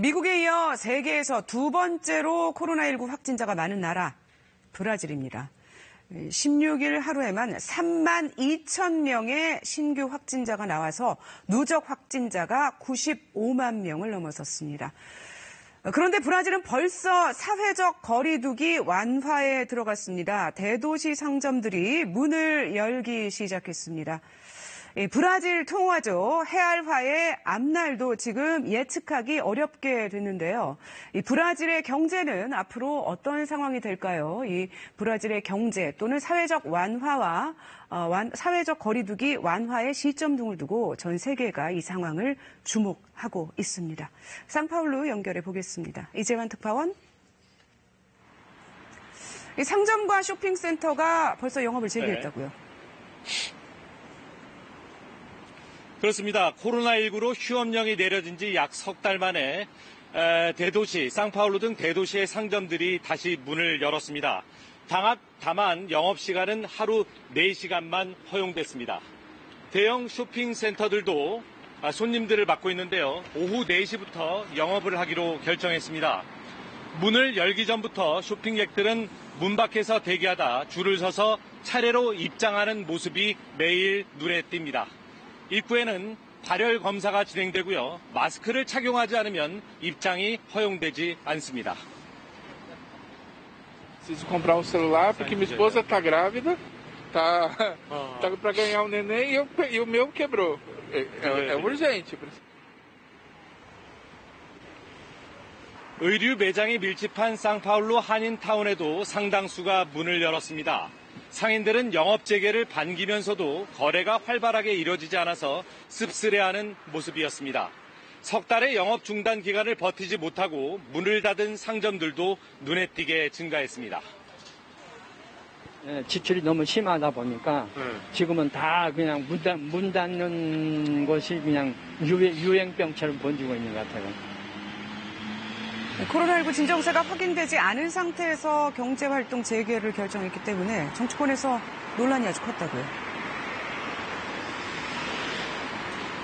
미국에 이어 세계에서 두 번째로 코로나19 확진자가 많은 나라 브라질입니다. 16일 하루에만 3만 2천 명의 신규 확진자가 나와서 누적 확진자가 95만 명을 넘어섰습니다. 그런데 브라질은 벌써 사회적 거리두기 완화에 들어갔습니다. 대도시 상점들이 문을 열기 시작했습니다. 브라질 통화죠. 해알화의 앞날도 지금 예측하기 어렵게 됐는데요. 이 브라질의 경제는 앞으로 어떤 상황이 될까요? 이 브라질의 경제 또는 사회적 완화와 사회적 거리두기 완화의 시점 등을 두고 전 세계가 이 상황을 주목하고 있습니다. 상파울루 연결해 보겠습니다. 이재환 특파원. 이 상점과 쇼핑센터가 벌써 영업을 재개했다고요? 네. 그렇습니다. 코로나19로 휴업령이 내려진 지 약 석 달 만에 대도시, 상파울루 등 대도시의 상점들이 다시 문을 열었습니다. 다만 영업시간은 하루 4시간만 허용됐습니다. 대형 쇼핑센터들도 손님들을 맡고 있는데요. 오후 4시부터 영업을 하기로 결정했습니다. 문을 열기 전부터 쇼핑객들은 문 밖에서 대기하다 줄을 서서 차례로 입장하는 모습이 매일 눈에 띕니다. 입구에는 발열 검사가 진행되고요. 마스크를 착용하지 않으면 입장이 허용되지 않습니다. Preciso comprar um celular porque minha esposa está grávida, tá para ganhar um neném e o meu quebrou. É urgente. 의류 매장이 밀집한 상파울루 한인타운에도 상당수가 문을 열었습니다. 상인들은 영업 재개를 반기면서도 거래가 활발하게 이뤄지지 않아서 씁쓸해하는 모습이었습니다. 석 달의 영업 중단 기간을 버티지 못하고 문을 닫은 상점들도 눈에 띄게 증가했습니다. 지출이 너무 심하다 보니까 지금은 다 그냥 문 닫는 것이 그냥 유행병처럼 번지고 있는 것 같아요. 코로나19 진정세가 확인되지 않은 상태에서 경제활동 재개를 결정했기 때문에 정치권에서 논란이 아주 컸다고요.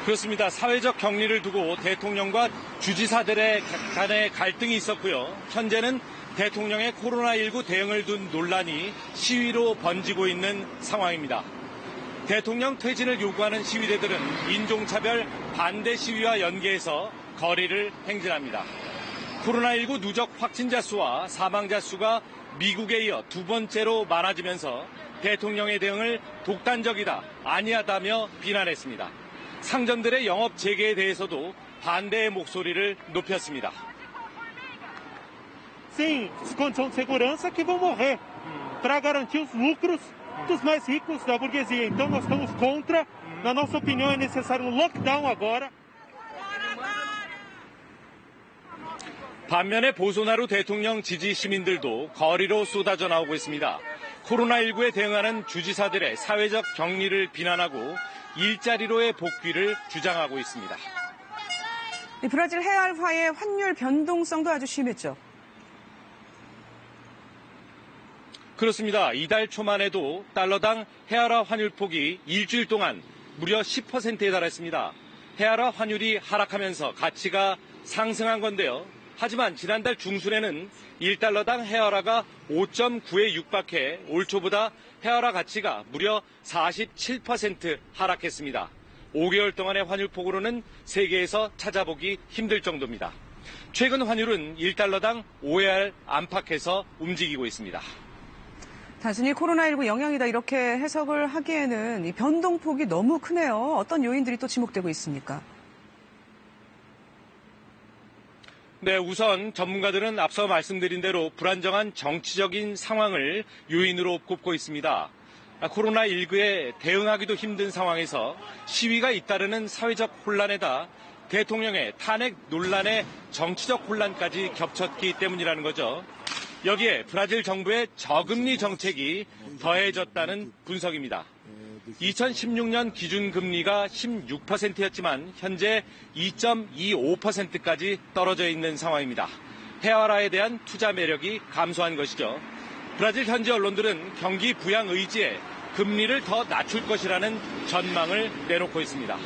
그렇습니다. 사회적 격리를 두고 대통령과 주지사들의 간의 갈등이 있었고요. 현재는 대통령의 코로나19 대응을 둔 논란이 시위로 번지고 있는 상황입니다. 대통령 퇴진을 요구하는 시위대들은 인종차별 반대 시위와 연계해서 거리를 행진합니다. 코로나19 누적 확진자 수와 사망자 수가 미국에 이어 두 번째로 많아지면서 대통령의 대응을 독단적이다, 아니하다며 비난했습니다. 상점들의 영업 재개에 대해서도 반대의 목소리를 높였습니다. Sem condição de segurança que vão morrer para garantir os lucros dos mais ricos da burguesia. Então nós estamos contra. Na nossa opinião é necessário um lockdown agora. 반면에 보소나루 대통령 지지 시민들도 거리로 쏟아져 나오고 있습니다. 코로나19에 대응하는 주지사들의 사회적 격리를 비난하고 일자리로의 복귀를 주장하고 있습니다. 브라질 해알화의 환율 변동성도 아주 심했죠. 그렇습니다. 이달 초만 해도 달러당 해알화 환율폭이 일주일 동안 무려 10%에 달했습니다. 해알화 환율이 하락하면서 가치가 상승한 건데요. 하지만 지난달 중순에는 1달러당 해알화가 5.9에 육박해 올 초보다 해알화 가치가 무려 47% 하락했습니다. 5개월 동안의 환율폭으로는 세계에서 찾아보기 힘들 정도입니다. 최근 환율은 1달러당 5알 안팎에서 움직이고 있습니다. 단순히 코로나19 영향이다 이렇게 해석을 하기에는 이 변동폭이 너무 크네요. 어떤 요인들이 또 지목되고 있습니까? 네, 우선 전문가들은 앞서 말씀드린 대로 불안정한 정치적인 상황을 요인으로 꼽고 있습니다. 코로나19에 대응하기도 힘든 상황에서 시위가 잇따르는 사회적 혼란에다 대통령의 탄핵 논란의 정치적 혼란까지 겹쳤기 때문이라는 거죠. 여기에 브라질 정부의 저금리 정책이 더해졌다는 분석입니다. 2016년 기준금리가 16%였지만 현재 2.25%까지 떨어져 있는 상황입니다. 해외화에 대한 투자 매력이 감소한 것이죠. 브라질 현지 언론들은 경기 부양 의지에 금리를 더 낮출 것이라는 전망을 내놓고 있습니다.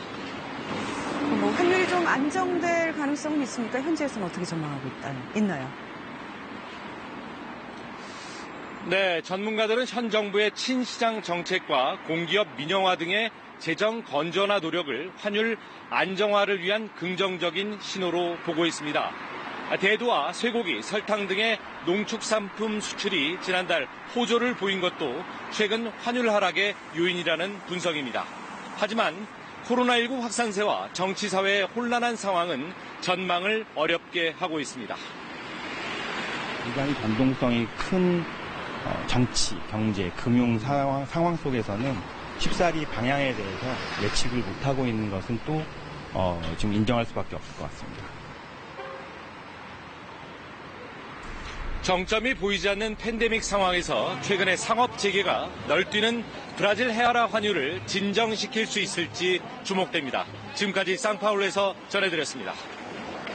뭐 환율이 좀 안정될 가능성은 있습니까? 현지에서는 어떻게 전망하고 있나요? 네, 전문가들은 현 정부의 친시장 정책과 공기업 민영화 등의 재정 건전화 노력을 환율 안정화를 위한 긍정적인 신호로 보고 있습니다. 대두와 쇠고기, 설탕 등의 농축산품 수출이 지난달 호조를 보인 것도 최근 환율 하락의 요인이라는 분석입니다. 하지만 코로나19 확산세와 정치사회의 혼란한 상황은 전망을 어렵게 하고 있습니다. 굉장히 변동성이 큰 정치, 경제, 금융 상황 속에서는 쉽사리 방향에 대해서 예측을 못하고 있는 것은 또 지금 인정할 수밖에 없을 것 같습니다. 정점이 보이지 않는 팬데믹 상황에서 최근의 상업 재개가 널뛰는 브라질 헤아라 환율을 진정시킬 수 있을지 주목됩니다. 지금까지 상파울루에서 전해드렸습니다.